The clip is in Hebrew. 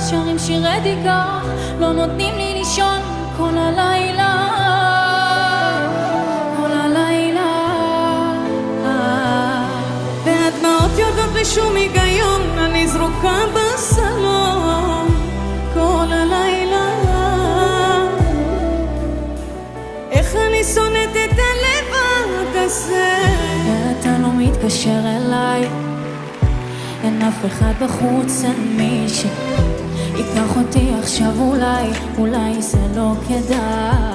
שרים שירי דיכא, לא נותנים לי לישון כל הלילה, כל הלילה. והדמעות יורדות בלי שום היגיון, אני זרוקה בסלון כל הלילה. איך אני שונאת את הלבד הזה. ואתה לא מתקשר אליי, אין אף אחד בחוץ, אין מי שיקח אותי עכשיו, אולי זה לא כדאי.